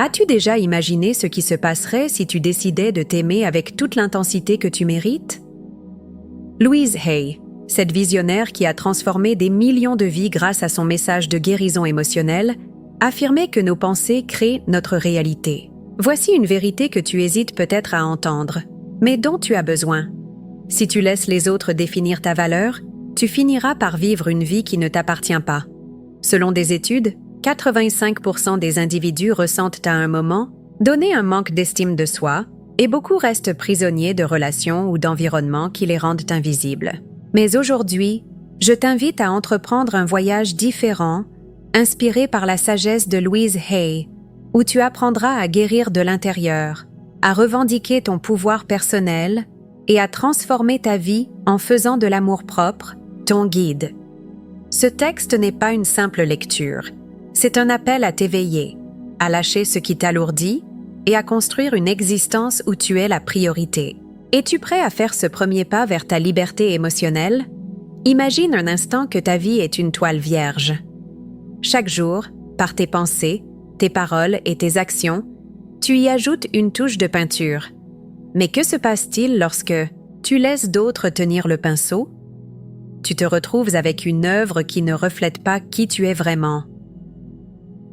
As-tu déjà imaginé ce qui se passerait si tu décidais de t'aimer avec toute l'intensité que tu mérites? Louise Hay, cette visionnaire qui a transformé des millions de vies grâce à son message de guérison émotionnelle, affirmait que nos pensées créent notre réalité. Voici une vérité que tu hésites peut-être à entendre, mais dont tu as besoin. Si tu laisses les autres définir ta valeur, tu finiras par vivre une vie qui ne t'appartient pas. Selon des études, 85% des individus ressentent à un moment donné un manque d'estime de soi et beaucoup restent prisonniers de relations ou d'environnements qui les rendent invisibles. Mais aujourd'hui, je t'invite à entreprendre un voyage différent, inspiré par la sagesse de Louise Hay, où tu apprendras à guérir de l'intérieur, à revendiquer ton pouvoir personnel et à transformer ta vie en faisant de l'amour-propre ton guide. Ce texte n'est pas une simple lecture, c'est un appel à t'éveiller, à lâcher ce qui t'alourdit et à construire une existence où tu es la priorité. Es-tu prêt à faire ce premier pas vers ta liberté émotionnelle? Imagine un instant que ta vie est une toile vierge. Chaque jour, par tes pensées, tes paroles et tes actions, tu y ajoutes une touche de peinture. Mais que se passe-t-il lorsque tu laisses d'autres tenir le pinceau? Tu te retrouves avec une œuvre qui ne reflète pas qui tu es vraiment.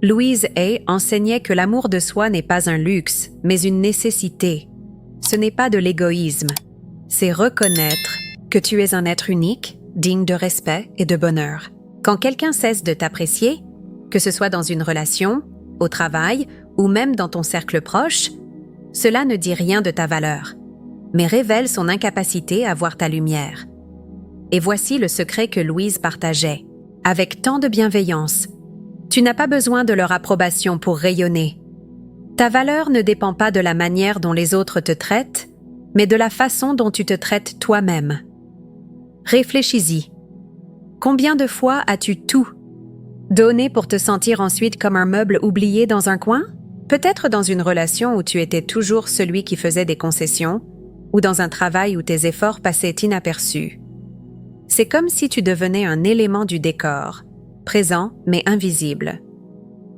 Louise Hay enseignait que l'amour de soi n'est pas un luxe, mais une nécessité. Ce n'est pas de l'égoïsme, c'est reconnaître que tu es un être unique, digne de respect et de bonheur. Quand quelqu'un cesse de t'apprécier, que ce soit dans une relation, au travail ou même dans ton cercle proche, cela ne dit rien de ta valeur, mais révèle son incapacité à voir ta lumière. Et voici le secret que Louise partageait, avec tant de bienveillance. Tu n'as pas besoin de leur approbation pour rayonner. Ta valeur ne dépend pas de la manière dont les autres te traitent, mais de la façon dont tu te traites toi-même. Réfléchis-y. Combien de fois as-tu tout donné pour te sentir ensuite comme un meuble oublié dans un coin? Peut-être dans une relation où tu étais toujours celui qui faisait des concessions, ou dans un travail où tes efforts passaient inaperçus. C'est comme si tu devenais un élément du décor, présent mais invisible.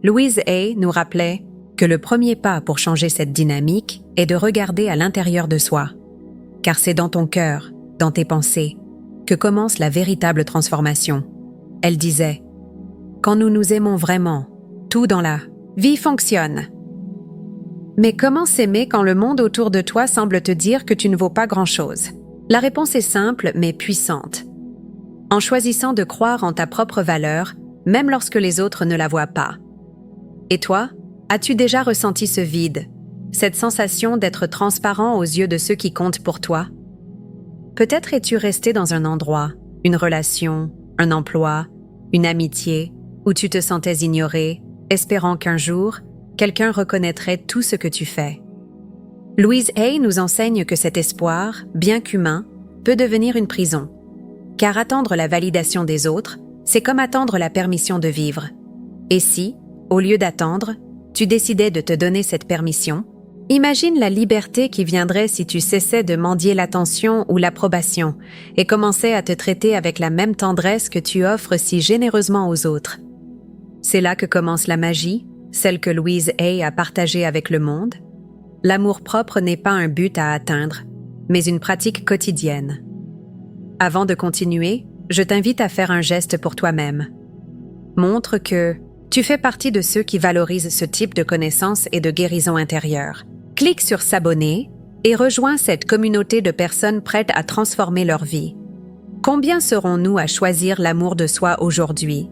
Louise Hay nous rappelait que le premier pas pour changer cette dynamique est de regarder à l'intérieur de soi. Car c'est dans ton cœur, dans tes pensées, que commence la véritable transformation. Elle disait « Quand nous nous aimons vraiment, tout dans la vie fonctionne. » Mais comment s'aimer quand le monde autour de toi semble te dire que tu ne vaux pas grand-chose? La réponse est simple mais puissante. En choisissant de croire en ta propre valeur, même lorsque les autres ne la voient pas. Et toi, as-tu déjà ressenti ce vide, cette sensation d'être transparent aux yeux de ceux qui comptent pour toi? Peut-être es-tu resté dans un endroit, une relation, un emploi, une amitié, où tu te sentais ignoré, espérant qu'un jour, quelqu'un reconnaîtrait tout ce que tu fais. Louise Hay nous enseigne que cet espoir, bien qu'humain, peut devenir une prison. Car attendre la validation des autres, c'est comme attendre la permission de vivre. Et si, au lieu d'attendre, tu décidais de te donner cette permission, imagine la liberté qui viendrait si tu cessais de mendier l'attention ou l'approbation et commençais à te traiter avec la même tendresse que tu offres si généreusement aux autres. C'est là que commence la magie, celle que Louise Hay a partagée avec le monde. L'amour-propre n'est pas un but à atteindre, mais une pratique quotidienne. Avant de continuer, je t'invite à faire un geste pour toi-même. Montre que tu fais partie de ceux qui valorisent ce type de connaissances et de guérison intérieure. Clique sur s'abonner et rejoins cette communauté de personnes prêtes à transformer leur vie. Combien serons-nous à choisir l'amour de soi aujourd'hui?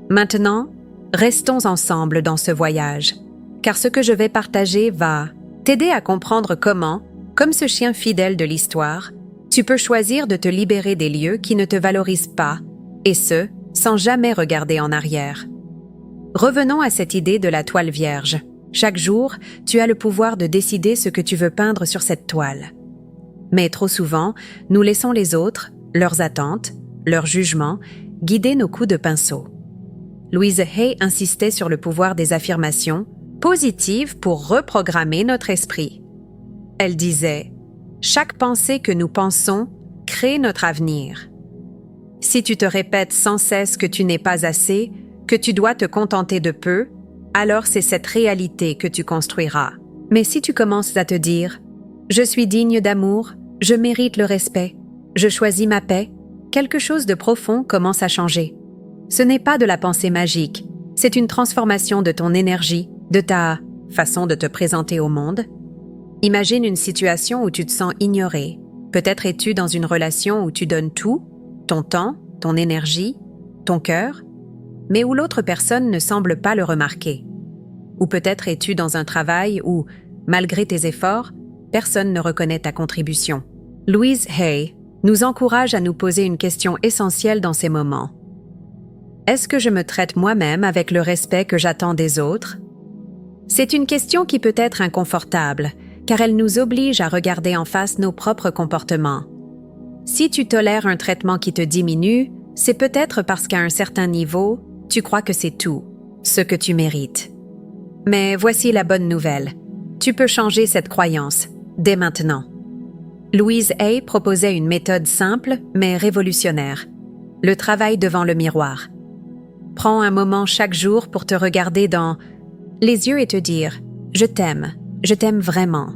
Maintenant, restons ensemble dans ce voyage, car ce que je vais partager va t'aider à comprendre comment, comme ce chien fidèle de l'histoire, tu peux choisir de te libérer des lieux qui ne te valorisent pas, et ce, sans jamais regarder en arrière. Revenons à cette idée de la toile vierge. Chaque jour, tu as le pouvoir de décider ce que tu veux peindre sur cette toile. Mais trop souvent, nous laissons les autres, leurs attentes, leurs jugements, guider nos coups de pinceau. Louise Hay insistait sur le pouvoir des affirmations positives pour reprogrammer notre esprit. Elle disait « Chaque pensée que nous pensons crée notre avenir. » Si tu te répètes sans cesse que tu n'es pas assez, que tu dois te contenter de peu, alors c'est cette réalité que tu construiras. Mais si tu commences à te dire « Je suis digne d'amour, je mérite le respect, je choisis ma paix », quelque chose de profond commence à changer. Ce n'est pas de la pensée magique, c'est une transformation de ton énergie, de ta façon de te présenter au monde. Imagine une situation où tu te sens ignoré. Peut-être es-tu dans une relation où tu donnes tout, ton temps, ton énergie, ton cœur, mais où l'autre personne ne semble pas le remarquer. Ou peut-être es-tu dans un travail où, malgré tes efforts, personne ne reconnaît ta contribution. Louise Hay nous encourage à nous poser une question essentielle dans ces moments. Est-ce que je me traite moi-même avec le respect que j'attends des autres? C'est une question qui peut être inconfortable, car elle nous oblige à regarder en face nos propres comportements. Si tu tolères un traitement qui te diminue, c'est peut-être parce qu'à un certain niveau, tu crois que c'est tout, ce que tu mérites. Mais voici la bonne nouvelle. Tu peux changer cette croyance, dès maintenant. Louise Hay proposait une méthode simple mais révolutionnaire. Le travail devant le miroir. Prends un moment chaque jour pour te regarder dans les yeux et te dire « Je t'aime vraiment ».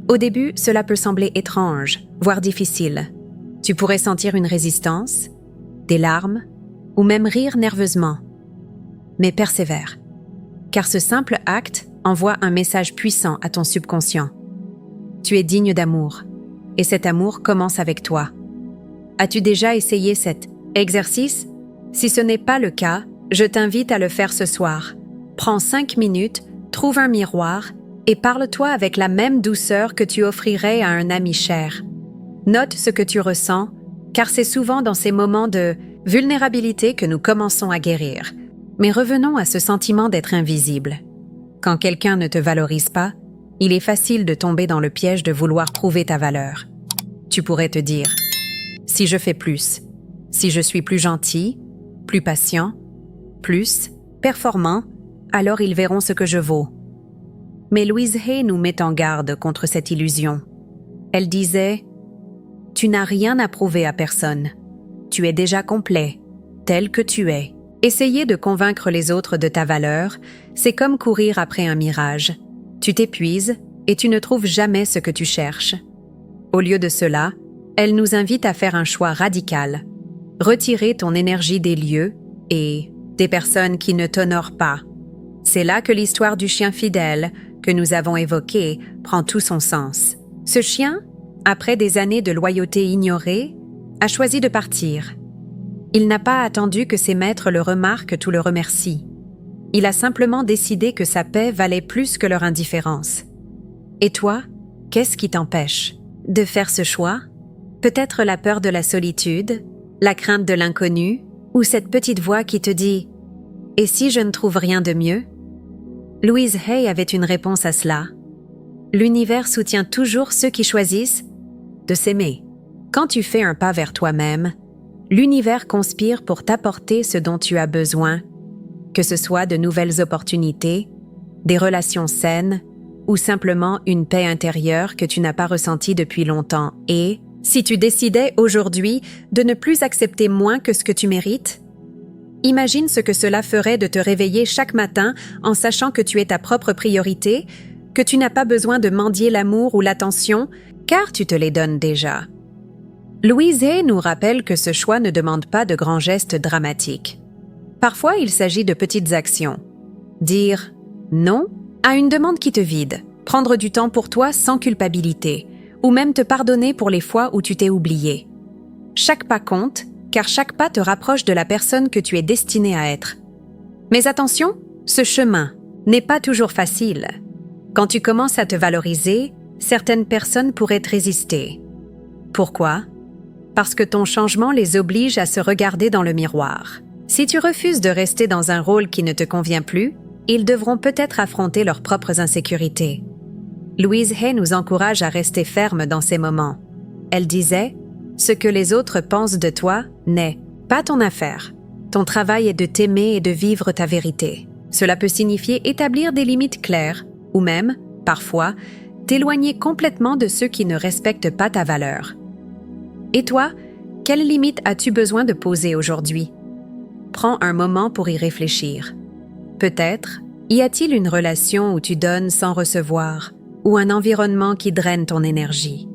Au début, cela peut sembler étrange, voire difficile. Tu pourrais sentir une résistance, des larmes, ou même rire nerveusement. Mais persévère, car ce simple acte envoie un message puissant à ton subconscient. Tu es digne d'amour, et cet amour commence avec toi. As-tu déjà essayé cet exercice? Si ce n'est pas le cas, je t'invite à le faire ce soir. Prends 5 minutes, trouve un miroir et parle-toi avec la même douceur que tu offrirais à un ami cher. Note ce que tu ressens, car c'est souvent dans ces moments de vulnérabilité que nous commençons à guérir. Mais revenons à ce sentiment d'être invisible. Quand quelqu'un ne te valorise pas, il est facile de tomber dans le piège de vouloir prouver ta valeur. Tu pourrais te dire « Si je fais plus, si je suis plus gentil, plus patient, plus performant, alors ils verront ce que je vaux. » Mais Louise Hay nous met en garde contre cette illusion. Elle disait « Tu n'as rien à prouver à personne. Tu es déjà complet, tel que tu es. » Essayer de convaincre les autres de ta valeur, c'est comme courir après un mirage. Tu t'épuises et tu ne trouves jamais ce que tu cherches. Au lieu de cela, elle nous invite à faire un choix radical. Retirer ton énergie des lieux et des personnes qui ne t'honorent pas. C'est là que l'histoire du chien fidèle, que nous avons évoquée, prend tout son sens. Ce chien, après des années de loyauté ignorée, a choisi de partir. Il n'a pas attendu que ses maîtres le remarquent ou le remercient. Il a simplement décidé que sa paix valait plus que leur indifférence. Et toi, qu'est-ce qui t'empêche de faire ce choix? Peut-être la peur de la solitude, la crainte de l'inconnu, ou cette petite voix qui te dit « Et si je ne trouve rien de mieux ?» Louise Hay avait une réponse à cela. L'univers soutient toujours ceux qui choisissent de s'aimer. Quand tu fais un pas vers toi-même, l'univers conspire pour t'apporter ce dont tu as besoin, que ce soit de nouvelles opportunités, des relations saines ou simplement une paix intérieure que tu n'as pas ressentie depuis longtemps. Et si tu décidais aujourd'hui de ne plus accepter moins que ce que tu mérites, imagine ce que cela ferait de te réveiller chaque matin en sachant que tu es ta propre priorité, que tu n'as pas besoin de mendier l'amour ou l'attention, car tu te les donnes déjà. Louise Hay nous rappelle que ce choix ne demande pas de grands gestes dramatiques. Parfois, il s'agit de petites actions. Dire « non » à une demande qui te vide, prendre du temps pour toi sans culpabilité, ou même te pardonner pour les fois où tu t'es oublié. Chaque pas compte, car chaque pas te rapproche de la personne que tu es destiné à être. Mais attention, ce chemin n'est pas toujours facile. Quand tu commences à te valoriser, certaines personnes pourraient te résister. Pourquoi? Parce que ton changement les oblige à se regarder dans le miroir. Si tu refuses de rester dans un rôle qui ne te convient plus, ils devront peut-être affronter leurs propres insécurités. Louise Hay nous encourage à rester ferme dans ces moments. Elle disait « Ce que les autres pensent de toi n'est pas ton affaire. Ton travail est de t'aimer et de vivre ta vérité. » Cela peut signifier établir des limites claires ou même, parfois, t'éloigner complètement de ceux qui ne respectent pas ta valeur. Et toi, quelles limites as-tu besoin de poser aujourd'hui? Prends un moment pour y réfléchir. Peut-être Y a-t-il une relation où tu donnes sans recevoir, ou un environnement qui draine ton énergie?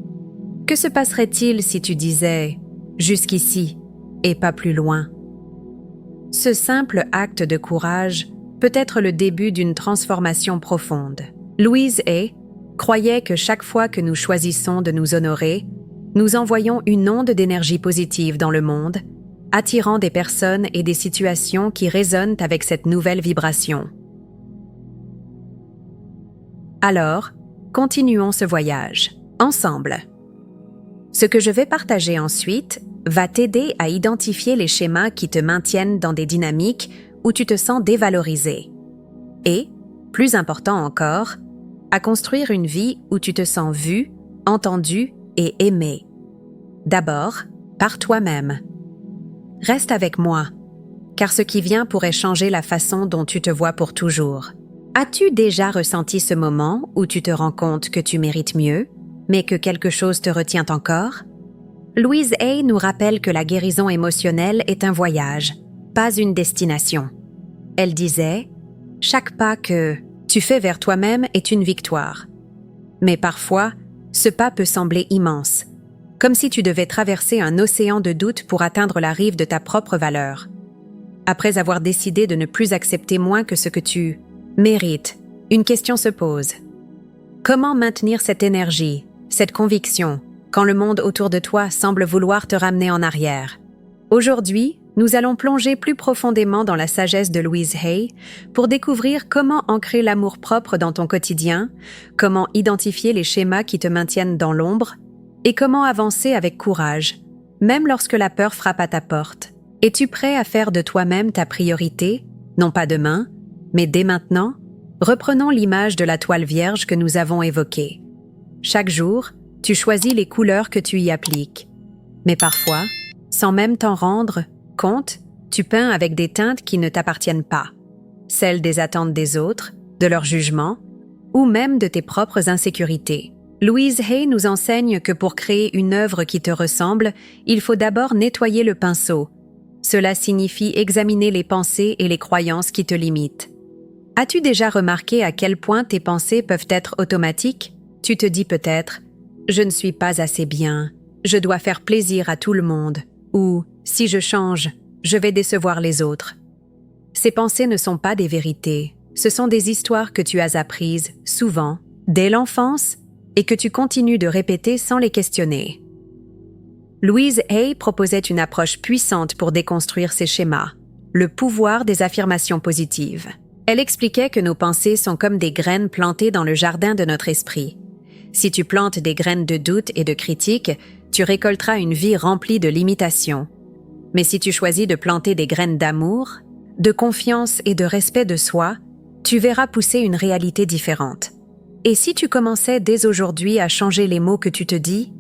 Que se passerait-il si tu disais « jusqu'ici » et pas plus loin? Ce simple acte de courage peut être le début d'une transformation profonde. Louise Hay croyait que chaque fois que nous choisissons de nous honorer, nous envoyons une onde d'énergie positive dans le monde, attirant des personnes et des situations qui résonnent avec cette nouvelle vibration. Alors, continuons ce voyage, ensemble. Ce que je vais partager ensuite va t'aider à identifier les schémas qui te maintiennent dans des dynamiques où tu te sens dévalorisé. Et, plus important encore, à construire une vie où tu te sens vu, entendu et aimé. D'abord, par toi-même. Reste avec moi, car ce qui vient pourrait changer la façon dont tu te vois pour toujours. As-tu déjà ressenti ce moment où tu te rends compte que tu mérites mieux, mais que quelque chose te retient encore? Louise Hay nous rappelle que la guérison émotionnelle est un voyage, pas une destination. Elle disait « Chaque pas que tu fais vers toi-même est une victoire. » Mais parfois, ce pas peut sembler immense, comme si tu devais traverser un océan de doute pour atteindre la rive de ta propre valeur. Après avoir décidé de ne plus accepter moins que ce que tu mérites, une question se pose. Comment maintenir cette énergie, cette conviction, quand le monde autour de toi semble vouloir te ramener en arrière? Aujourd'hui, nous allons plonger plus profondément dans la sagesse de Louise Hay pour découvrir comment ancrer l'amour-propre dans ton quotidien, comment identifier les schémas qui te maintiennent dans l'ombre et comment avancer avec courage, même lorsque la peur frappe à ta porte. Es-tu prêt à faire de toi-même ta priorité, non pas demain, mais dès maintenant? Reprenons l'image de la toile vierge que nous avons évoquée. Chaque jour, tu choisis les couleurs que tu y appliques. Mais parfois, sans même t'en rendre compte, tu peins avec des teintes qui ne t'appartiennent pas, celles des attentes des autres, de leur jugement, ou même de tes propres insécurités. Louise Hay nous enseigne que pour créer une œuvre qui te ressemble, il faut d'abord nettoyer le pinceau. Cela signifie examiner les pensées et les croyances qui te limitent. As-tu déjà remarqué à quel point tes pensées peuvent être automatiques? Tu te dis peut-être « Je ne suis pas assez bien, je dois faire plaisir à tout le monde » ou « Si je change, je vais décevoir les autres ». Ces pensées ne sont pas des vérités, ce sont des histoires que tu as apprises, souvent, dès l'enfance, et que tu continues de répéter sans les questionner. Louise Hay proposait une approche puissante pour déconstruire ces schémas, le pouvoir des affirmations positives. Elle expliquait que nos pensées sont comme des graines plantées dans le jardin de notre esprit. Si tu plantes des graines de doute et de critique, tu récolteras une vie remplie de limitations. Mais si tu choisis de planter des graines d'amour, de confiance et de respect de soi, tu verras pousser une réalité différente. Et si tu commençais dès aujourd'hui à changer les mots que tu te dis,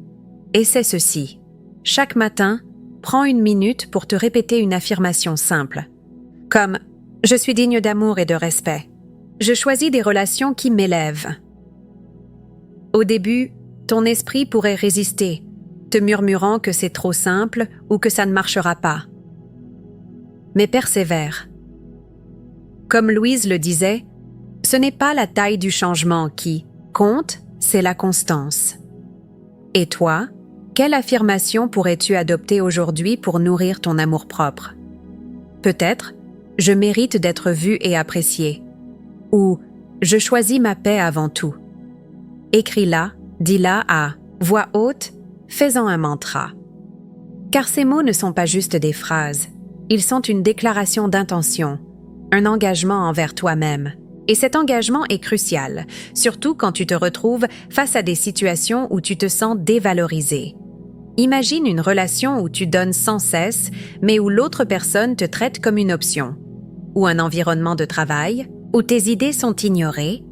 essaie ceci. Chaque matin, prends 1 minute pour te répéter une affirmation simple, comme « Je suis digne d'amour et de respect. Je choisis des relations qui m'élèvent. » Au début, ton esprit pourrait résister, te murmurant que c'est trop simple ou que ça ne marchera pas. Mais persévère. Comme Louise le disait, ce n'est pas la taille du changement qui compte, c'est la constance. Et toi, quelle affirmation pourrais-tu adopter aujourd'hui pour nourrir ton amour-propre? Peut-être « Je mérite d'être vu et apprécié » ou « Je choisis ma paix avant tout ». Écris-la, dis-la à voix haute, fais-en un mantra. Car ces mots ne sont pas juste des phrases, ils sont une déclaration d'intention, un engagement envers toi-même. Et cet engagement est crucial, surtout quand tu te retrouves face à des situations où tu te sens dévalorisé. Imagine une relation où tu donnes sans cesse, mais où l'autre personne te traite comme une option. Ou un environnement de travail, où tes idées sont ignorées,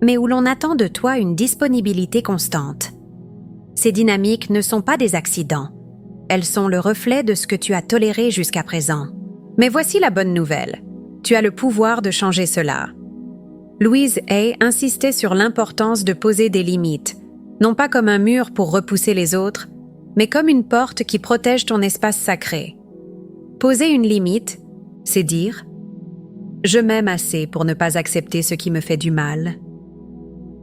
mais où l'on attend de toi une disponibilité constante. Ces dynamiques ne sont pas des accidents. Elles sont le reflet de ce que tu as toléré jusqu'à présent. Mais voici la bonne nouvelle. Tu as le pouvoir de changer cela. Louise Hay insistait sur l'importance de poser des limites, non pas comme un mur pour repousser les autres, mais comme une porte qui protège ton espace sacré. Poser une limite, c'est dire Je m'aime assez pour ne pas accepter ce qui me fait du mal.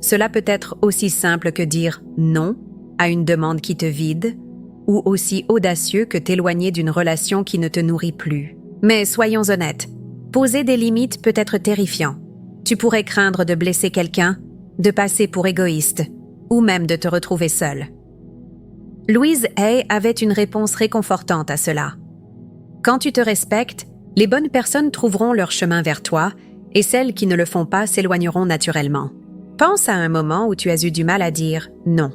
Cela peut être aussi simple que dire non à une demande qui te vide, ou aussi audacieux que t'éloigner d'une relation qui ne te nourrit plus. Mais soyons honnêtes, poser des limites peut être terrifiant. Tu pourrais craindre de blesser quelqu'un, de passer pour égoïste, ou même de te retrouver seul. Louise Hay avait une réponse réconfortante à cela. Quand tu te respectes, les bonnes personnes trouveront leur chemin vers toi et celles qui ne le font pas s'éloigneront naturellement. Pense à un moment où tu as eu du mal à dire « non ».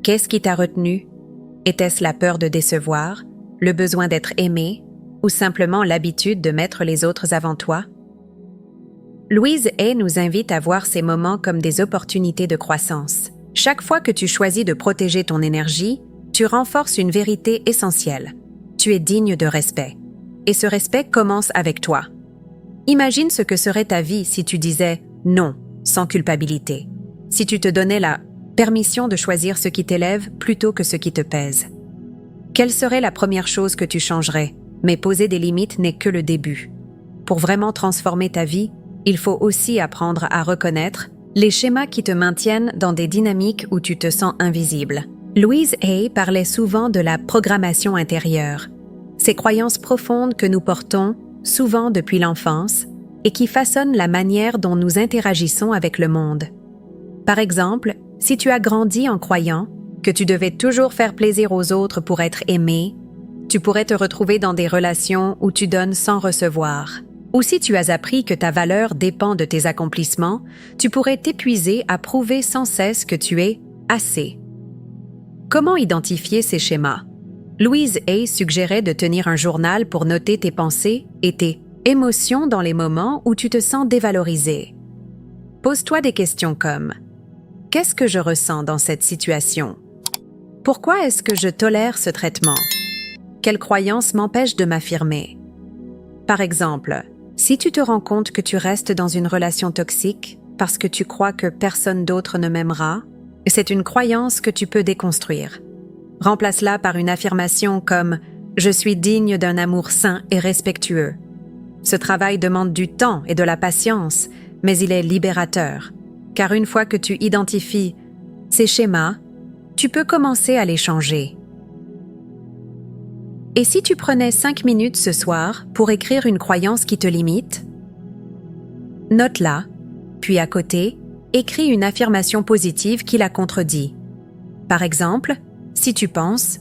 Qu'est-ce qui t'a retenu? Était-ce la peur de décevoir, le besoin d'être aimé ou simplement l'habitude de mettre les autres avant toi? Louise Hay nous invite à voir ces moments comme des opportunités de croissance. Chaque fois que tu choisis de protéger ton énergie, tu renforces une vérité essentielle. Tu es digne de respect. Et ce respect commence avec toi. Imagine ce que serait ta vie si tu disais « non » sans culpabilité. Si tu te donnais la permission de choisir ce qui t'élève plutôt que ce qui te pèse. Quelle serait la première chose que tu changerais? Mais poser des limites n'est que le début. Pour vraiment transformer ta vie, il faut aussi apprendre à reconnaître les schémas qui te maintiennent dans des dynamiques où tu te sens invisible. Louise Hay parlait souvent de la programmation intérieure, ces croyances profondes que nous portons, souvent depuis l'enfance, et qui façonnent la manière dont nous interagissons avec le monde. Par exemple, si tu as grandi en croyant que tu devais toujours faire plaisir aux autres pour être aimé, tu pourrais te retrouver dans des relations où tu donnes sans recevoir. Ou si tu as appris que ta valeur dépend de tes accomplissements, tu pourrais t'épuiser à prouver sans cesse que tu es assez. Comment identifier ces schémas? Louise Hay suggérait de tenir un journal pour noter tes pensées et tes émotions dans les moments où tu te sens dévalorisé. Pose-toi des questions comme « Qu'est-ce que je ressens dans cette situation? Pourquoi est-ce que je tolère ce traitement? Quelles croyances m'empêchent de m'affirmer? » Par exemple, si tu te rends compte que tu restes dans une relation toxique parce que tu crois que personne d'autre ne m'aimera, c'est une croyance que tu peux déconstruire. Remplace-la par une affirmation comme « Je suis digne d'un amour sain et respectueux ». Ce travail demande du temps et de la patience, mais il est libérateur, car une fois que tu identifies ces schémas, tu peux commencer à les changer. Et si tu prenais 5 minutes ce soir pour écrire une croyance qui te limite? Note-la, puis à côté, écris une affirmation positive qui la contredit. Par exemple, si tu penses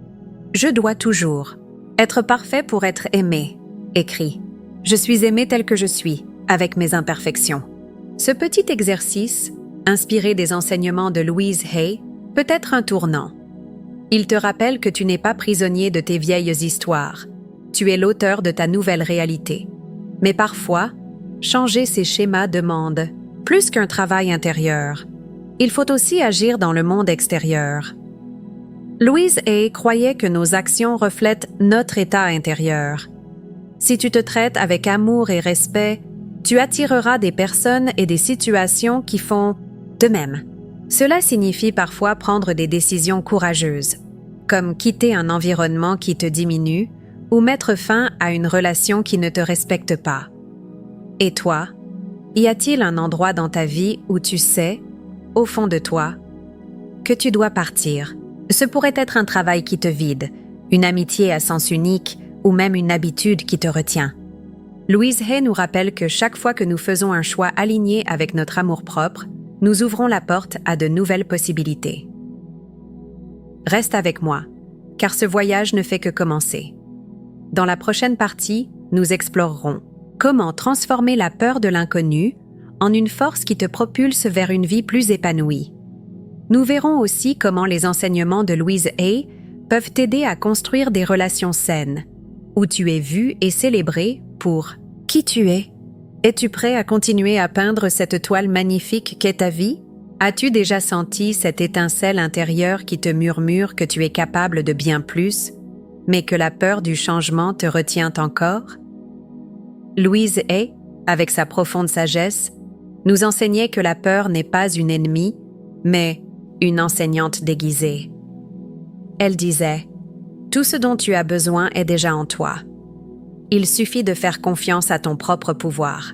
« Je dois toujours être parfait pour être aimé », écris « Je suis aimé tel que je suis, avec mes imperfections ». Ce petit exercice, inspiré des enseignements de Louise Hay, peut être un tournant. Il te rappelle que tu n'es pas prisonnier de tes vieilles histoires. Tu es l'auteur de ta nouvelle réalité. Mais parfois, changer ces schémas demande plus qu'un travail intérieur. Il faut aussi agir dans le monde extérieur. Louise Hay croyait que nos actions reflètent notre état intérieur. Si tu te traites avec amour et respect, tu attireras des personnes et des situations qui font de même. Cela signifie parfois prendre des décisions courageuses, comme quitter un environnement qui te diminue ou mettre fin à une relation qui ne te respecte pas. Et toi, y a-t-il un endroit dans ta vie où tu sais, au fond de toi, que tu dois partir? Ce pourrait être un travail qui te vide, une amitié à sens unique ou même une habitude qui te retient. Louise Hay nous rappelle que chaque fois que nous faisons un choix aligné avec notre amour-propre, nous ouvrons la porte à de nouvelles possibilités. Reste avec moi, car ce voyage ne fait que commencer. Dans la prochaine partie, nous explorerons comment transformer la peur de l'inconnu en une force qui te propulse vers une vie plus épanouie. Nous verrons aussi comment les enseignements de Louise Hay peuvent t'aider à construire des relations saines, où tu es vu et célébré pour qui tu es. Es-tu prêt à continuer à peindre cette toile magnifique qu'est ta vie? As-tu déjà senti cette étincelle intérieure qui te murmure que tu es capable de bien plus, mais que la peur du changement te retient encore? Louise Hay, avec sa profonde sagesse, nous enseignait que la peur n'est pas une ennemie, mais une enseignante déguisée. Elle disait « Tout ce dont tu as besoin est déjà en toi. il suffit de faire confiance à ton propre pouvoir.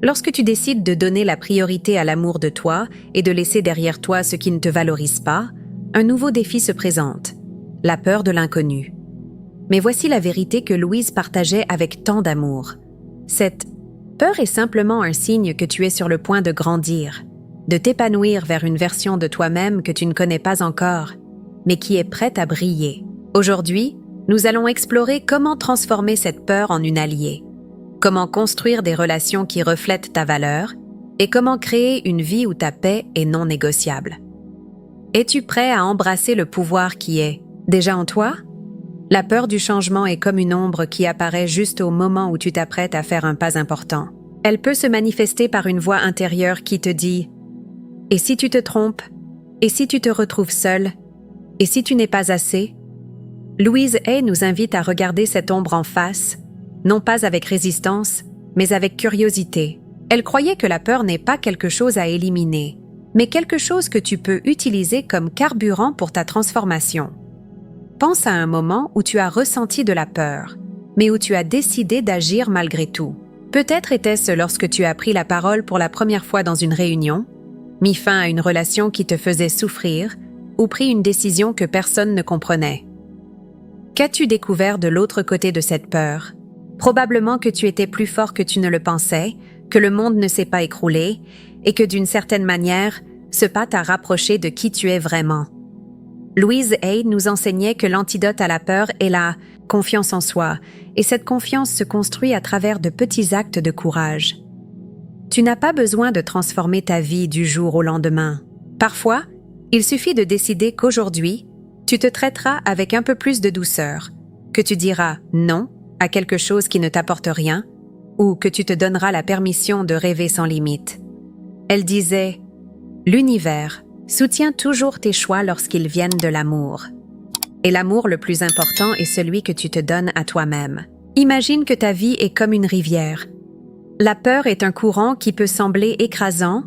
Lorsque tu décides de donner la priorité à l'amour de toi et de laisser derrière toi ce qui ne te valorise pas, un nouveau défi se présente, la peur de l'inconnu. Mais voici la vérité que Louise partageait avec tant d'amour. Cette peur est simplement un signe que tu es sur le point de grandir, de t'épanouir vers une version de toi-même que tu ne connais pas encore, mais qui est prête à briller. Aujourd'hui, nous allons explorer comment transformer cette peur en une alliée, comment construire des relations qui reflètent ta valeur et comment créer une vie où ta paix est non négociable. Es-tu prêt à embrasser le pouvoir qui est déjà en toi? La peur du changement est comme une ombre qui apparaît juste au moment où tu t'apprêtes à faire un pas important. Elle peut se manifester par une voix intérieure qui te dit « Et si tu te trompes? Et si tu te retrouves seul? Et si tu n'es pas assez ?» Louise Hay nous invite à regarder cette ombre en face, non pas avec résistance, mais avec curiosité. Elle croyait que la peur n'est pas quelque chose à éliminer, mais quelque chose que tu peux utiliser comme carburant pour ta transformation. Pense à un moment où tu as ressenti de la peur, mais où tu as décidé d'agir malgré tout. Peut-être était-ce lorsque tu as pris la parole pour la première fois dans une réunion, mis fin à une relation qui te faisait souffrir, ou pris une décision que personne ne comprenait. Qu'as-tu découvert de l'autre côté de cette peur? Probablement que tu étais plus fort que tu ne le pensais, que le monde ne s'est pas écroulé, et que d'une certaine manière, ce pas t'a rapproché de qui tu es vraiment. Louise Hay nous enseignait que l'antidote à la peur est la confiance en soi, et cette confiance se construit à travers de petits actes de courage. Tu n'as pas besoin de transformer ta vie du jour au lendemain. Parfois, il suffit de décider qu'aujourd'hui, tu te traiteras avec un peu plus de douceur, que tu diras non à quelque chose qui ne t'apporte rien, ou que tu te donneras la permission de rêver sans limite. Elle disait « L'univers soutient toujours tes choix lorsqu'ils viennent de l'amour. Et l'amour le plus important est celui que tu te donnes à toi-même. Imagine que ta vie est comme une rivière. La peur est un courant qui peut sembler écrasant,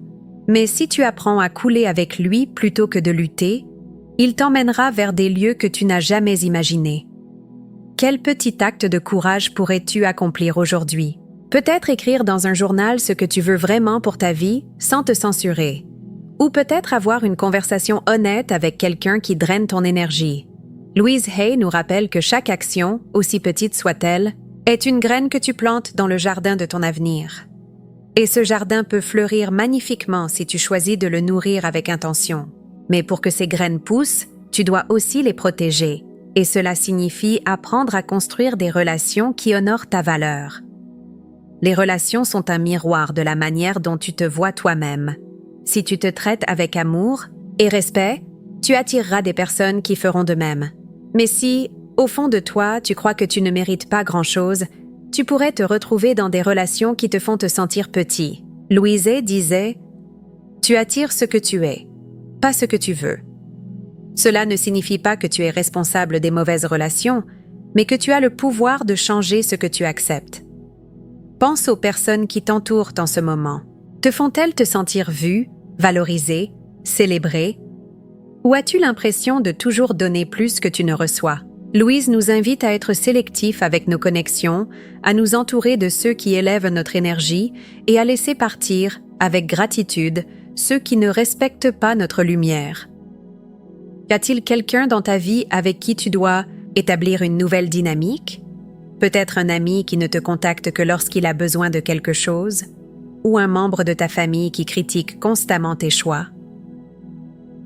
mais si tu apprends à couler avec lui plutôt que de lutter, il t'emmènera vers des lieux que tu n'as jamais imaginés. Quel petit acte de courage pourrais-tu accomplir aujourd'hui? Peut-être écrire dans un journal ce que tu veux vraiment pour ta vie sans te censurer. Ou peut-être avoir une conversation honnête avec quelqu'un qui draine ton énergie. Louise Hay nous rappelle que chaque action, aussi petite soit-elle, est une graine que tu plantes dans le jardin de ton avenir. Et ce jardin peut fleurir magnifiquement si tu choisis de le nourrir avec intention. Mais pour que ces graines poussent, tu dois aussi les protéger. Et cela signifie apprendre à construire des relations qui honorent ta valeur. Les relations sont un miroir de la manière dont tu te vois toi-même. Si tu te traites avec amour et respect, tu attireras des personnes qui feront de même. Mais si, au fond de toi, tu crois que tu ne mérites pas grand-chose, tu pourrais te retrouver dans des relations qui te font te sentir petit. Louise Hay disait « Tu attires ce que tu es, pas ce que tu veux. » Cela ne signifie pas que tu es responsable des mauvaises relations, mais que tu as le pouvoir de changer ce que tu acceptes. Pense aux personnes qui t'entourent en ce moment. Te font-elles te sentir vue, valorisée, célébrée? Ou as-tu l'impression de toujours donner plus que tu ne reçois? Louise nous invite à être sélectifs avec nos connexions, à nous entourer de ceux qui élèvent notre énergie et à laisser partir, avec gratitude, ceux qui ne respectent pas notre lumière. Y a-t-il quelqu'un dans ta vie avec qui tu dois établir une nouvelle dynamique? Peut-être un ami qui ne te contacte que lorsqu'il a besoin de quelque chose? Ou un membre de ta famille qui critique constamment tes choix?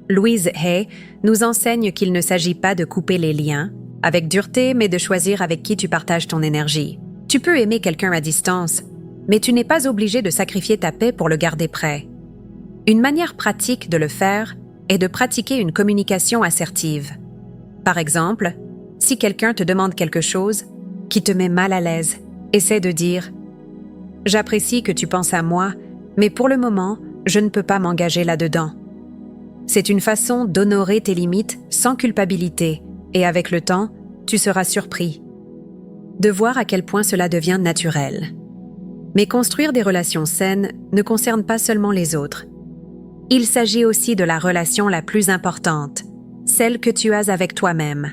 Louise Hay nous enseigne qu'il ne s'agit pas de couper les liens, avec dureté, mais de choisir avec qui tu partages ton énergie. Tu peux aimer quelqu'un à distance, mais tu n'es pas obligé de sacrifier ta paix pour le garder près. Une manière pratique de le faire est de pratiquer une communication assertive. Par exemple, si quelqu'un te demande quelque chose qui te met mal à l'aise, essaie de dire « J'apprécie que tu penses à moi, mais pour le moment, je ne peux pas m'engager là-dedans. » C'est une façon d'honorer tes limites sans culpabilité, et avec le temps, tu seras surpris de voir à quel point cela devient naturel. Mais construire des relations saines ne concerne pas seulement les autres. Il s'agit aussi de la relation la plus importante, celle que tu as avec toi-même.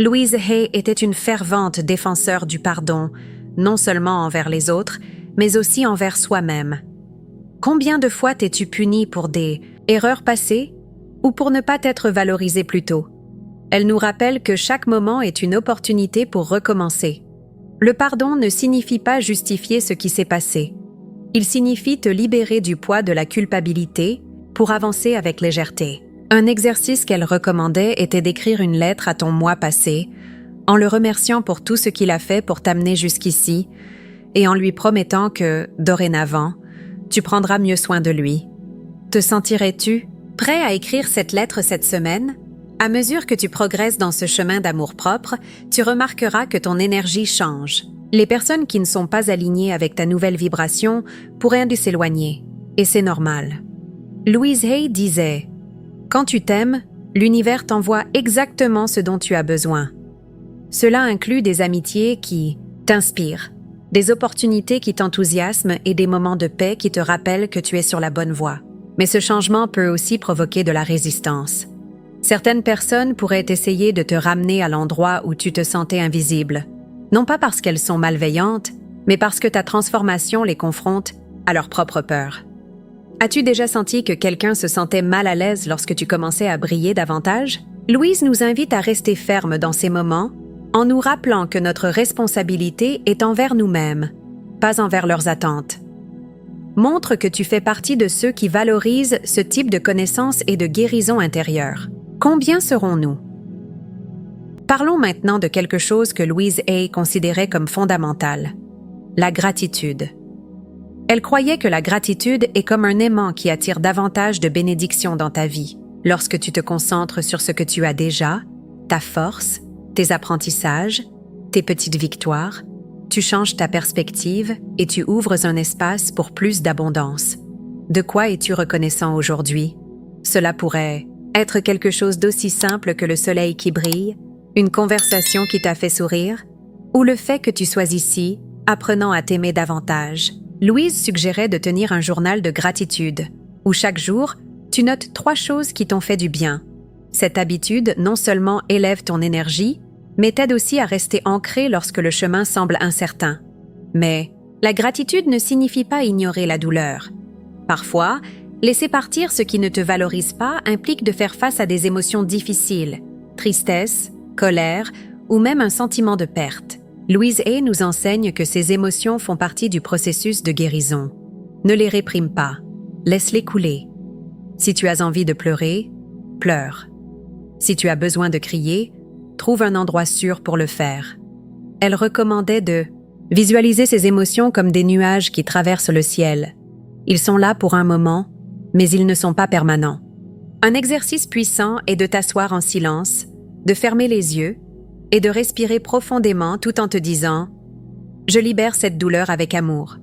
Louise Hay était une fervente défenseur du pardon, non seulement envers les autres, mais aussi envers soi-même. Combien de fois t'es-tu puni pour des erreurs passées ou pour ne pas t'être valorisé plus tôt? Elle nous rappelle que chaque moment est une opportunité pour recommencer. Le pardon ne signifie pas justifier ce qui s'est passé. Il signifie te libérer du poids de la culpabilité pour avancer avec légèreté. Un exercice qu'elle recommandait était d'écrire une lettre à ton moi passé, en le remerciant pour tout ce qu'il a fait pour t'amener jusqu'ici et en lui promettant que, dorénavant, tu prendras mieux soin de lui. Te sentirais-tu prêt à écrire cette lettre cette semaine? À mesure que tu progresses dans ce chemin d'amour-propre, tu remarqueras que ton énergie change. Les personnes qui ne sont pas alignées avec ta nouvelle vibration pourraient s'éloigner, et c'est normal. Louise Hay disait « Quand tu t'aimes, l'univers t'envoie exactement ce dont tu as besoin. » Cela inclut des amitiés qui t'inspirent, des opportunités qui t'enthousiasment et des moments de paix qui te rappellent que tu es sur la bonne voie. Mais ce changement peut aussi provoquer de la résistance. Certaines personnes pourraient essayer de te ramener à l'endroit où tu te sentais invisible, non pas parce qu'elles sont malveillantes, mais parce que ta transformation les confronte à leur propre peur. As-tu déjà senti que quelqu'un se sentait mal à l'aise lorsque tu commençais à briller davantage? Louise nous invite à rester fermes dans ces moments, en nous rappelant que notre responsabilité est envers nous-mêmes, pas envers leurs attentes. Montre que tu fais partie de ceux qui valorisent ce type de connaissance et de guérison intérieure. Combien serons-nous? Parlons maintenant de quelque chose que Louise Hay considérait comme fondamental, la gratitude. Elle croyait que la gratitude est comme un aimant qui attire davantage de bénédictions dans ta vie. Lorsque tu te concentres sur ce que tu as déjà, ta force, tes apprentissages, tes petites victoires, tu changes ta perspective et tu ouvres un espace pour plus d'abondance. De quoi es-tu reconnaissant aujourd'hui? Cela pourrait être quelque chose d'aussi simple que le soleil qui brille, une conversation qui t'a fait sourire, ou le fait que tu sois ici, apprenant à t'aimer davantage. Louise suggérait de tenir un journal de gratitude, où chaque jour, tu notes 3 choses qui t'ont fait du bien. Cette habitude non seulement élève ton énergie, mais t'aide aussi à rester ancré lorsque le chemin semble incertain. Mais la gratitude ne signifie pas ignorer la douleur. Parfois, laisser partir ce qui ne te valorise pas implique de faire face à des émotions difficiles, tristesse, colère ou même un sentiment de perte. Louise Hay nous enseigne que ces émotions font partie du processus de guérison. Ne les réprime pas, laisse-les couler. Si tu as envie de pleurer, pleure. Si tu as besoin de crier, trouve un endroit sûr pour le faire. Elle recommandait de visualiser ces émotions comme des nuages qui traversent le ciel. Ils sont là pour un moment, mais ils ne sont pas permanents. Un exercice puissant est de t'asseoir en silence, de fermer les yeux et de respirer profondément tout en te disant « Je libère cette douleur avec amour.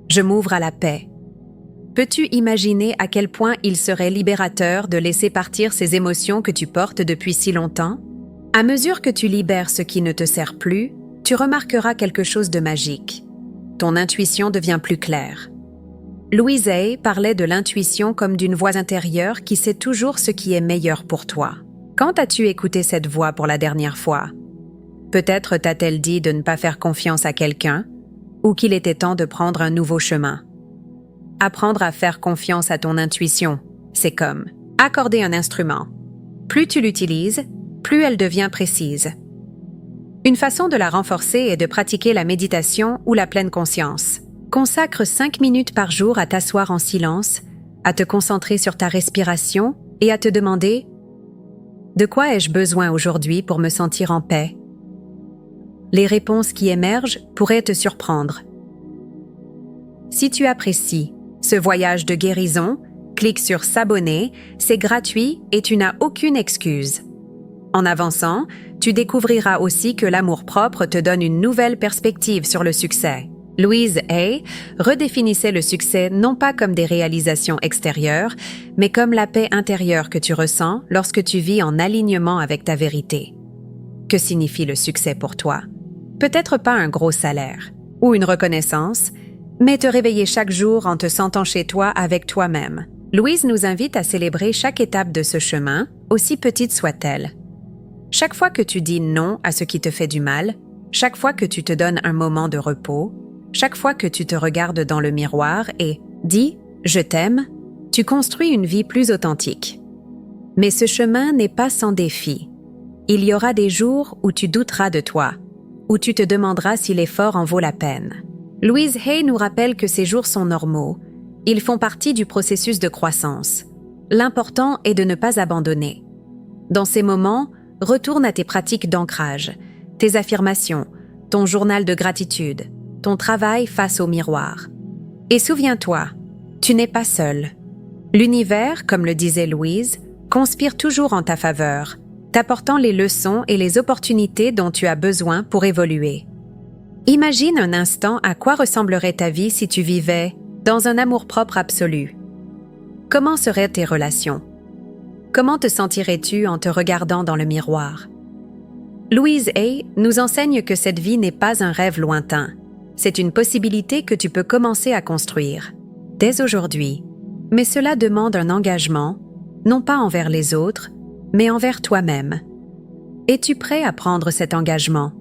Je m'ouvre à la paix. » Peux-tu imaginer à quel point il serait libérateur de laisser partir ces émotions que tu portes depuis si longtemps? À mesure que tu libères ce qui ne te sert plus, tu remarqueras quelque chose de magique. Ton intuition devient plus claire. Louise Hay parlait de l'intuition comme d'une voix intérieure qui sait toujours ce qui est meilleur pour toi. Quand as-tu écouté cette voix pour la dernière fois? Peut-être t'a-t-elle dit de ne pas faire confiance à quelqu'un ou qu'il était temps de prendre un nouveau chemin. Apprendre à faire confiance à ton intuition, c'est comme accorder un instrument. Plus tu l'utilises, plus elle devient précise. Une façon de la renforcer est de pratiquer la méditation ou la pleine conscience. Consacre 5 minutes par jour à t'asseoir en silence, à te concentrer sur ta respiration et à te demander « De quoi ai-je besoin aujourd'hui pour me sentir en paix ?» Les réponses qui émergent pourraient te surprendre. Si tu apprécies ce voyage de guérison, clique sur « S'abonner », c'est gratuit et tu n'as aucune excuse. En avançant, tu découvriras aussi que l'amour-propre te donne une nouvelle perspective sur le succès. Louise Hay redéfinissait le succès non pas comme des réalisations extérieures, mais comme la paix intérieure que tu ressens lorsque tu vis en alignement avec ta vérité. Que signifie le succès pour toi? Peut-être pas un gros salaire ou une reconnaissance, mais te réveiller chaque jour en te sentant chez toi avec toi-même. Louise nous invite à célébrer chaque étape de ce chemin, aussi petite soit-elle. Chaque fois que tu dis non à ce qui te fait du mal, chaque fois que tu te donnes un moment de repos, chaque fois que tu te regardes dans le miroir et dis « je t'aime », tu construis une vie plus authentique. Mais ce chemin n'est pas sans défi. Il y aura des jours où tu douteras de toi, où tu te demanderas si l'effort en vaut la peine. Louise Hay nous rappelle que ces jours sont normaux. Ils font partie du processus de croissance. L'important est de ne pas abandonner. Dans ces moments, retourne à tes pratiques d'ancrage, tes affirmations, ton journal de gratitude, ton travail face au miroir. Et souviens-toi, tu n'es pas seul. L'univers, comme le disait Louise, conspire toujours en ta faveur, t'apportant les leçons et les opportunités dont tu as besoin pour évoluer. Imagine un instant à quoi ressemblerait ta vie si tu vivais dans un amour-propre absolu. Comment seraient tes relations? Comment te sentirais-tu en te regardant dans le miroir? Louise Hay nous enseigne que cette vie n'est pas un rêve lointain. C'est une possibilité que tu peux commencer à construire, dès aujourd'hui. Mais cela demande un engagement, non pas envers les autres, mais envers toi-même. Es-tu prêt à prendre cet engagement?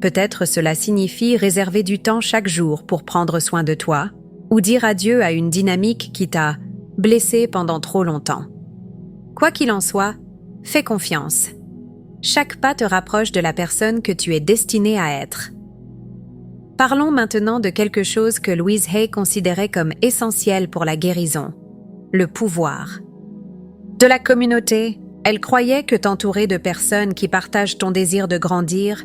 Peut-être cela signifie réserver du temps chaque jour pour prendre soin de toi, ou dire adieu à une dynamique qui t'a blessé pendant trop longtemps. Quoi qu'il en soit, fais confiance. Chaque pas te rapproche de la personne que tu es destinée à être. Parlons maintenant de quelque chose que Louise Hay considérait comme essentiel pour la guérison, le pouvoir. De la communauté, elle croyait que t'entourer de personnes qui partagent ton désir de grandir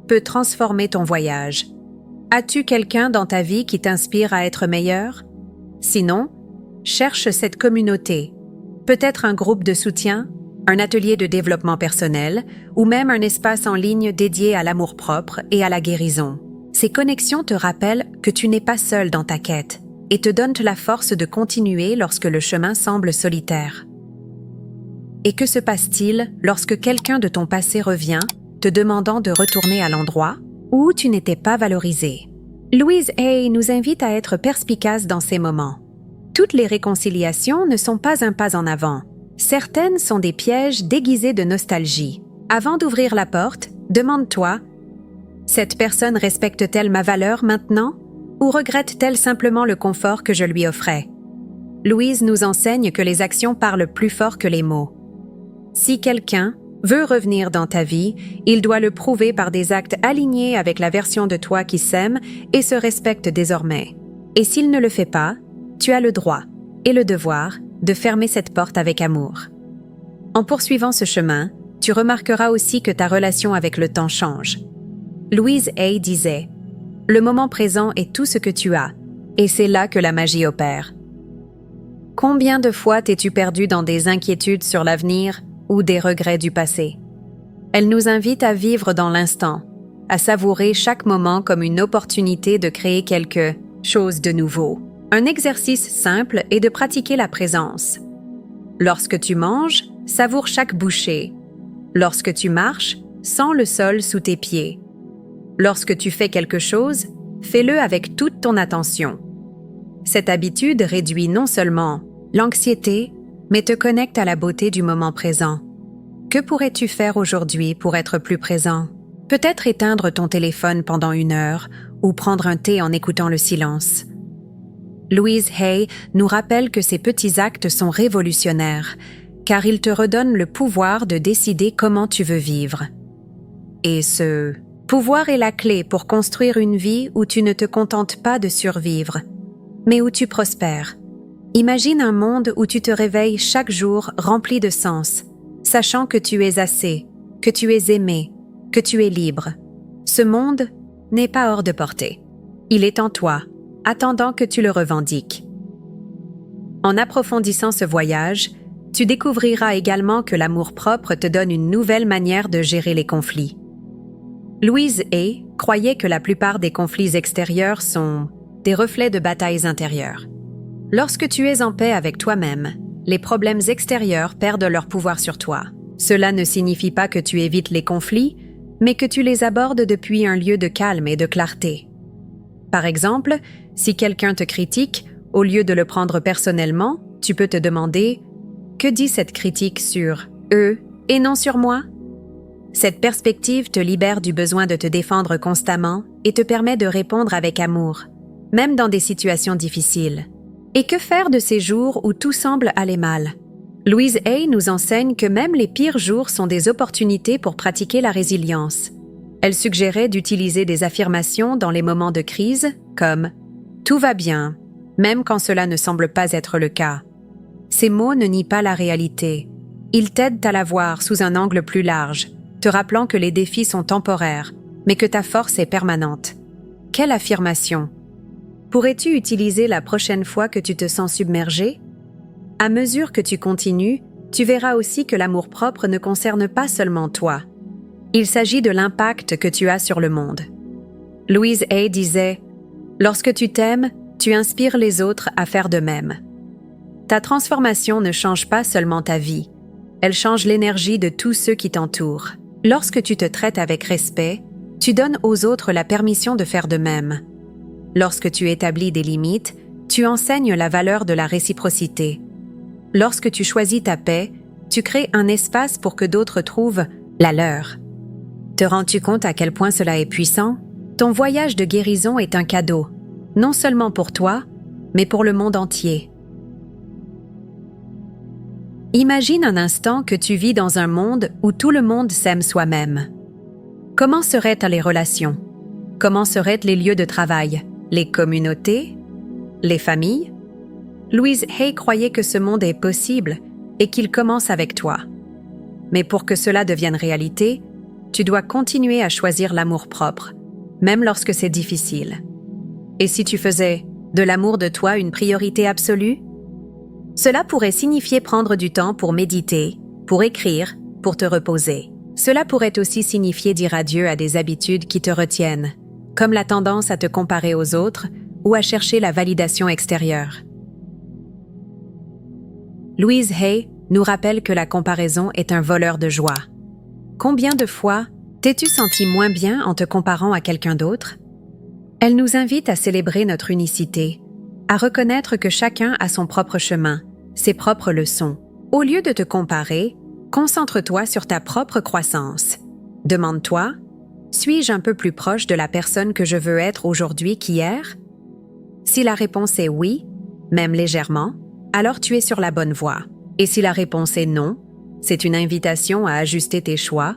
peut transformer ton voyage. As-tu quelqu'un dans ta vie qui t'inspire à être meilleur? Sinon, cherche cette communauté. Peut-être un groupe de soutien, un atelier de développement personnel ou même un espace en ligne dédié à l'amour-propre et à la guérison. Ces connexions te rappellent que tu n'es pas seul dans ta quête et te donnent la force de continuer lorsque le chemin semble solitaire. Et que se passe-t-il lorsque quelqu'un de ton passé revient, te demandant de retourner à l'endroit où tu n'étais pas valorisé? Louise Hay nous invite à être perspicaces dans ces moments. Toutes les réconciliations ne sont pas un pas en avant. Certaines sont des pièges déguisés de nostalgie. Avant d'ouvrir la porte, demande-toi « Cette personne respecte-t-elle ma valeur maintenant ou regrette-t-elle simplement le confort que je lui offrais ?» Louise nous enseigne que les actions parlent plus fort que les mots. Si quelqu'un veut revenir dans ta vie, il doit le prouver par des actes alignés avec la version de toi qui s'aime et se respecte désormais. Et s'il ne le fait pas, tu as le droit et le devoir de fermer cette porte avec amour. En poursuivant ce chemin, tu remarqueras aussi que ta relation avec le temps change. Louise Hay disait « Le moment présent est tout ce que tu as, et c'est là que la magie opère. » Combien de fois t'es-tu perdu dans des inquiétudes sur l'avenir ou des regrets du passé? Elle nous invite à vivre dans l'instant, à savourer chaque moment comme une opportunité de créer quelque chose de nouveau. Un exercice simple est de pratiquer la présence. Lorsque tu manges, savoure chaque bouchée. Lorsque tu marches, sens le sol sous tes pieds. Lorsque tu fais quelque chose, fais-le avec toute ton attention. Cette habitude réduit non seulement l'anxiété, mais te connecte à la beauté du moment présent. Que pourrais-tu faire aujourd'hui pour être plus présent? Peut-être éteindre ton téléphone pendant 1 heure ou prendre un thé en écoutant le silence. Louise Hay nous rappelle que ces petits actes sont révolutionnaires, car ils te redonnent le pouvoir de décider comment tu veux vivre. Et ce pouvoir est la clé pour construire une vie où tu ne te contentes pas de survivre, mais où tu prospères. Imagine un monde où tu te réveilles chaque jour rempli de sens, sachant que tu es assez, que tu es aimé, que tu es libre. Ce monde n'est pas hors de portée. Il est en toi, attendant que tu le revendiques. En approfondissant ce voyage, tu découvriras également que l'amour-propre te donne une nouvelle manière de gérer les conflits. Louise Hay croyait que la plupart des conflits extérieurs sont des reflets de batailles intérieures. Lorsque tu es en paix avec toi-même, les problèmes extérieurs perdent leur pouvoir sur toi. Cela ne signifie pas que tu évites les conflits, mais que tu les abordes depuis un lieu de calme et de clarté. Par exemple, si quelqu'un te critique, au lieu de le prendre personnellement, tu peux te demander « Que dit cette critique sur eux et non sur moi ?» Cette perspective te libère du besoin de te défendre constamment et te permet de répondre avec amour, même dans des situations difficiles. Et que faire de ces jours où tout semble aller mal? Louise Hay nous enseigne que même les pires jours sont des opportunités pour pratiquer la résilience. Elle suggérait d'utiliser des affirmations dans les moments de crise, comme « Tout va bien », même quand cela ne semble pas être le cas. Ces mots ne nient pas la réalité. Ils t'aident à la voir sous un angle plus large, te rappelant que les défis sont temporaires, mais que ta force est permanente. Quelle affirmation! Pourrais-tu utiliser la prochaine fois que tu te sens submergé? À mesure que tu continues, tu verras aussi que l'amour-propre ne concerne pas seulement toi. Il s'agit de l'impact que tu as sur le monde. Louise Hay disait « Lorsque tu t'aimes, tu inspires les autres à faire de même. » Ta transformation ne change pas seulement ta vie, elle change l'énergie de tous ceux qui t'entourent. Lorsque tu te traites avec respect, tu donnes aux autres la permission de faire de même. Lorsque tu établis des limites, tu enseignes la valeur de la réciprocité. Lorsque tu choisis ta paix, tu crées un espace pour que d'autres trouvent la leur. Te rends-tu compte à quel point cela est puissant? Ton voyage de guérison est un cadeau, non seulement pour toi, mais pour le monde entier. Imagine un instant que tu vis dans un monde où tout le monde s'aime soi-même. Comment seraient les relations? Comment seraient les lieux de travail? Les communautés? Les familles? Louise Hay croyait que ce monde est possible et qu'il commence avec toi. Mais pour que cela devienne réalité, tu dois continuer à choisir l'amour-propre, même lorsque c'est difficile. Et si tu faisais de l'amour de toi une priorité absolue? Cela pourrait signifier prendre du temps pour méditer, pour écrire, pour te reposer. Cela pourrait aussi signifier dire adieu à des habitudes qui te retiennent, comme la tendance à te comparer aux autres ou à chercher la validation extérieure. Louise Hay nous rappelle que la comparaison est un voleur de joie. Combien de fois t'es-tu senti moins bien en te comparant à quelqu'un d'autre? Elle nous invite à célébrer notre unicité, à reconnaître que chacun a son propre chemin, ses propres leçons. Au lieu de te comparer, concentre-toi sur ta propre croissance. Demande-toi, suis-je un peu plus proche de la personne que je veux être aujourd'hui qu'hier? Si la réponse est oui, même légèrement, alors tu es sur la bonne voie. Et si la réponse est non, c'est une invitation à ajuster tes choix,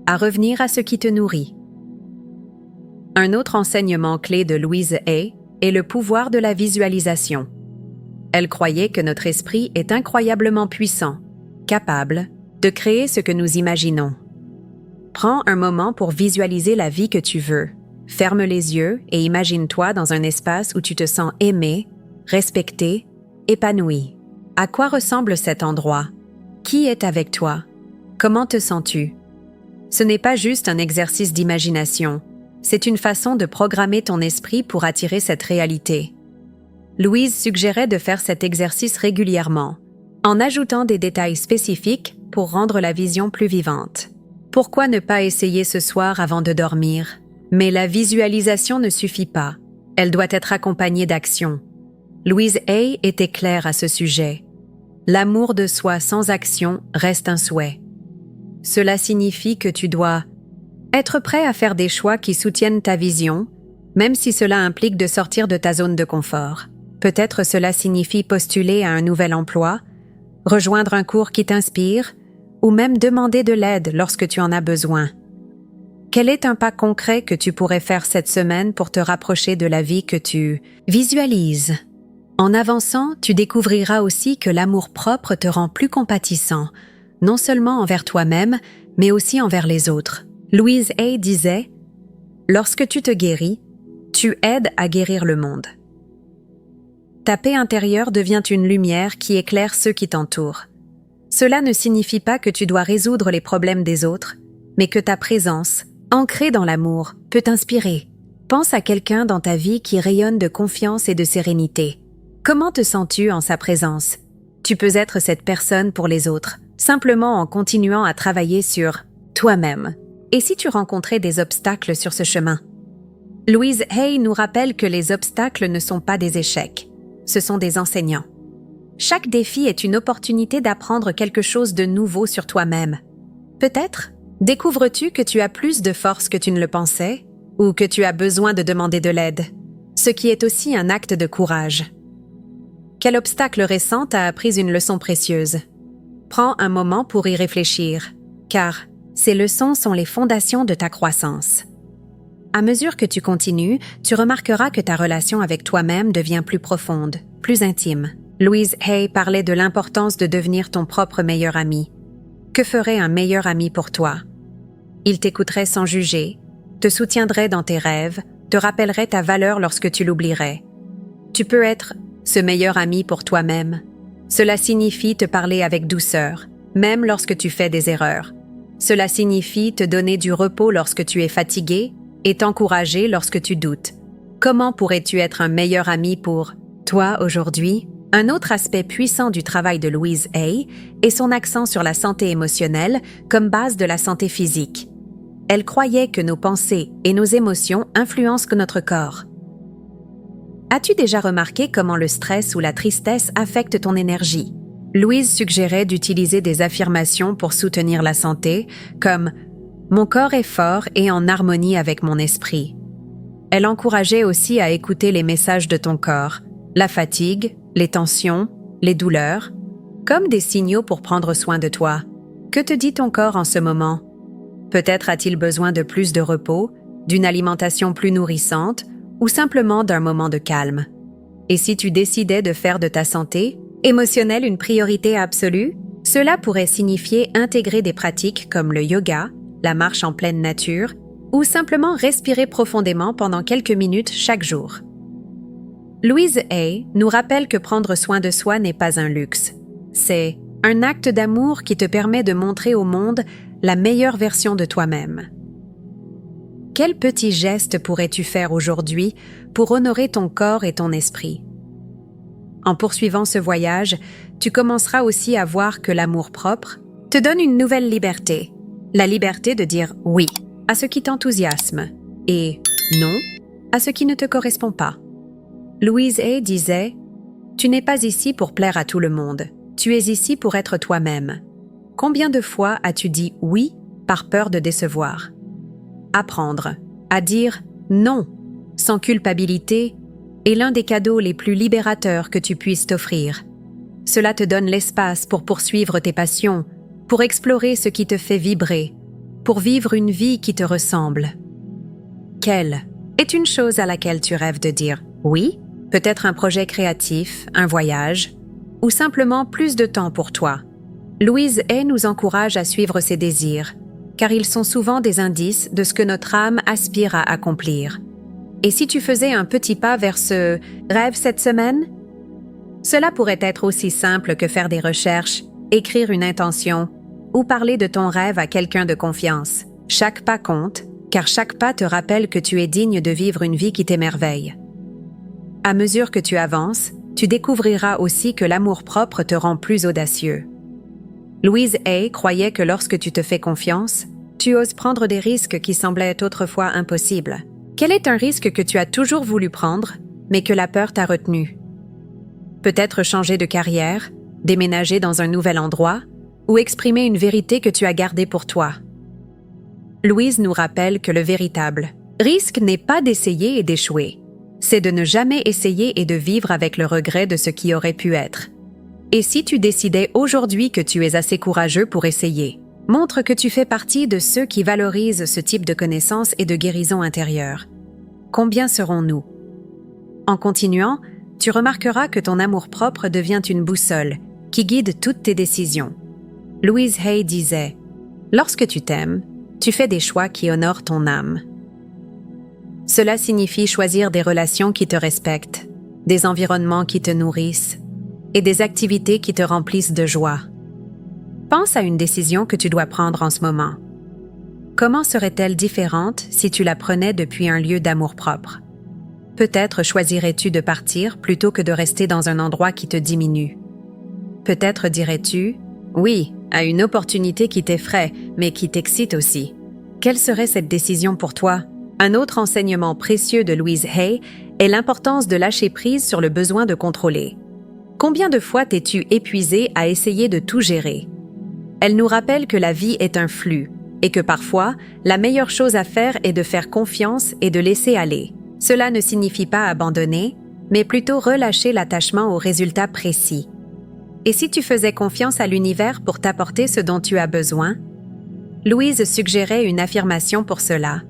à revenir à ce qui te nourrit. Un autre enseignement clé de Louise Hay est le pouvoir de la visualisation. Elle croyait que notre esprit est incroyablement puissant, capable de créer ce que nous imaginons. Prends un moment pour visualiser la vie que tu veux. Ferme les yeux et imagine-toi dans un espace où tu te sens aimé, respecté, épanoui. À quoi ressemble cet endroit? Qui est avec toi? Comment te sens-tu? Ce n'est pas juste un exercice d'imagination, c'est une façon de programmer ton esprit pour attirer cette réalité. Louise suggérait de faire cet exercice régulièrement, en ajoutant des détails spécifiques pour rendre la vision plus vivante. Pourquoi ne pas essayer ce soir avant de dormir? Mais la visualisation ne suffit pas, elle doit être accompagnée d'action. Louise Hay était claire à ce sujet. L'amour de soi sans action reste un souhait. Cela signifie que tu dois être prêt à faire des choix qui soutiennent ta vision, même si cela implique de sortir de ta zone de confort. Peut-être cela signifie postuler à un nouvel emploi, rejoindre un cours qui t'inspire, ou même demander de l'aide lorsque tu en as besoin. Quel est un pas concret que tu pourrais faire cette semaine pour te rapprocher de la vie que tu visualises? En avançant, tu découvriras aussi que l'amour-propre te rend plus compatissant, non seulement envers toi-même, mais aussi envers les autres. Louise Hay disait « Lorsque tu te guéris, tu aides à guérir le monde. » Ta paix intérieure devient une lumière qui éclaire ceux qui t'entourent. Cela ne signifie pas que tu dois résoudre les problèmes des autres, mais que ta présence, ancrée dans l'amour, peut t'inspirer. Pense à quelqu'un dans ta vie qui rayonne de confiance et de sérénité. Comment te sens-tu en sa présence? Tu peux être cette personne pour les autres, simplement en continuant à travailler sur toi-même. Et si tu rencontrais des obstacles sur ce chemin? Louise Hay nous rappelle que les obstacles ne sont pas des échecs, ce sont des enseignants. Chaque défi est une opportunité d'apprendre quelque chose de nouveau sur toi-même. Peut-être Découvres-tu que tu as plus de force que tu ne le pensais ou que tu as besoin de demander de l'aide, ce qui est aussi un acte de courage? Quel obstacle récent t'a appris une leçon précieuse? Prends un moment pour y réfléchir, car ces leçons sont les fondations de ta croissance. À mesure que tu continues, tu remarqueras que ta relation avec toi-même devient plus profonde, plus intime. Louise Hay parlait de l'importance de devenir ton propre meilleur ami. Que ferait un meilleur ami pour toi? Il t'écouterait sans juger, te soutiendrait dans tes rêves, te rappellerait ta valeur lorsque tu l'oublierais. Tu peux être ce meilleur ami pour toi-même. Cela signifie te parler avec douceur, même lorsque tu fais des erreurs. Cela signifie te donner du repos lorsque tu es fatigué et t'encourager lorsque tu doutes. Comment pourrais-tu être un meilleur ami pour toi aujourd'hui? Un autre aspect puissant du travail de Louise Hay est son accent sur la santé émotionnelle comme base de la santé physique. Elle croyait que nos pensées et nos émotions influencent notre corps. As-tu déjà remarqué comment le stress ou la tristesse affectent ton énergie? Louise suggérait d'utiliser des affirmations pour soutenir la santé, comme « Mon corps est fort et en harmonie avec mon esprit ». Elle encourageait aussi à écouter les messages de ton corps, la fatigue, les tensions, les douleurs, comme des signaux pour prendre soin de toi. Que te dit ton corps en ce moment? Peut-être a-t-il besoin de plus de repos, d'une alimentation plus nourrissante ou simplement d'un moment de calme. Et si tu décidais de faire de ta santé émotionnelle une priorité absolue, cela pourrait signifier intégrer des pratiques comme le yoga, la marche en pleine nature ou simplement respirer profondément pendant quelques minutes chaque jour. Louise Hay nous rappelle que prendre soin de soi n'est pas un luxe. C'est un acte d'amour qui te permet de montrer au monde la meilleure version de toi-même. Quel petit geste pourrais-tu faire aujourd'hui pour honorer ton corps et ton esprit? En poursuivant ce voyage, tu commenceras aussi à voir que l'amour-propre te donne une nouvelle liberté. La liberté de dire oui à ce qui t'enthousiasme et non à ce qui ne te correspond pas. Louise Hay disait « Tu n'es pas ici pour plaire à tout le monde. Tu es ici pour être toi-même. » Combien de fois as-tu dit « oui » par peur de décevoir? Apprendre à dire « non » sans culpabilité est l'un des cadeaux les plus libérateurs que tu puisses t'offrir. Cela te donne l'espace pour poursuivre tes passions, pour explorer ce qui te fait vibrer, pour vivre une vie qui te ressemble. Quelle est une chose à laquelle tu rêves de dire « oui » ? Peut-être un projet créatif, un voyage, ou simplement plus de temps pour toi. Louise Hay nous encourage à suivre ses désirs, car ils sont souvent des indices de ce que notre âme aspire à accomplir. Et si tu faisais un petit pas vers ce rêve cette semaine? Cela pourrait être aussi simple que faire des recherches, écrire une intention, ou parler de ton rêve à quelqu'un de confiance. Chaque pas compte, car chaque pas te rappelle que tu es digne de vivre une vie qui t'émerveille. À mesure que tu avances, tu découvriras aussi que l'amour-propre te rend plus audacieux. Louise Hay croyait que lorsque tu te fais confiance, tu oses prendre des risques qui semblaient autrefois impossibles. Quel est un risque que tu as toujours voulu prendre, mais que la peur t'a retenu? Peut-être changer de carrière, déménager dans un nouvel endroit, ou exprimer une vérité que tu as gardée pour toi. Louise nous rappelle que le véritable risque n'est pas d'essayer et d'échouer. C'est de ne jamais essayer et de vivre avec le regret de ce qui aurait pu être. Et si tu décidais aujourd'hui que tu es assez courageux pour essayer, montre que tu fais partie de ceux qui valorisent ce type de connaissances et de guérison intérieure. Combien serons-nous? En continuant, tu remarqueras que ton amour-propre devient une boussole qui guide toutes tes décisions. Louise Hay disait « Lorsque tu t'aimes, tu fais des choix qui honorent ton âme. » Cela signifie choisir des relations qui te respectent, des environnements qui te nourrissent et des activités qui te remplissent de joie. Pense à une décision que tu dois prendre en ce moment. Comment serait-elle différente si tu la prenais depuis un lieu d'amour-propre? Peut-être choisirais-tu de partir plutôt que de rester dans un endroit qui te diminue. Peut-être dirais-tu « oui » à une opportunité qui t'effraie, mais qui t'excite aussi. Quelle serait cette décision pour toi? Un autre enseignement précieux de Louise Hay est l'importance de lâcher prise sur le besoin de contrôler. Combien de fois t'es-tu épuisé à essayer de tout gérer? Elle nous rappelle que la vie est un flux, et que parfois, la meilleure chose à faire est de faire confiance et de laisser aller. Cela ne signifie pas abandonner, mais plutôt relâcher l'attachement aux résultats précis. Et si tu faisais confiance à l'univers pour t'apporter ce dont tu as besoin? Louise suggérait une affirmation pour cela.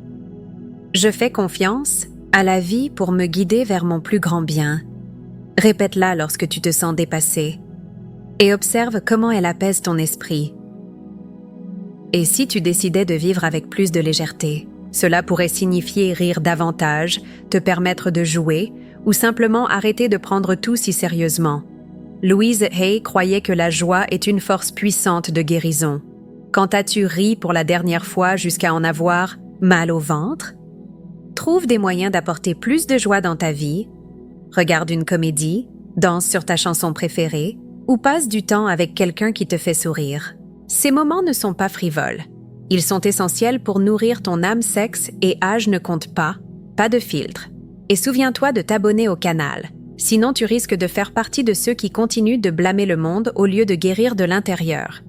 Je fais confiance à la vie pour me guider vers mon plus grand bien. Répète-la lorsque tu te sens dépassé et observe comment elle apaise ton esprit. Et si tu décidais de vivre avec plus de légèreté? Cela pourrait signifier rire davantage, te permettre de jouer ou simplement arrêter de prendre tout si sérieusement. Louise Hay croyait que la joie est une force puissante de guérison. Quand as-tu ri pour la dernière fois jusqu'à en avoir mal au ventre? Trouve des moyens d'apporter plus de joie dans ta vie. Regarde une comédie, danse sur ta chanson préférée ou passe du temps avec quelqu'un qui te fait sourire. Ces moments ne sont pas frivoles. Ils sont essentiels pour nourrir ton âme. Sexe et âge ne comptent pas, pas de filtre. Et souviens-toi de t'abonner au canal. Sinon tu risques de faire partie de ceux qui continuent de blâmer le monde au lieu de guérir de l'intérieur.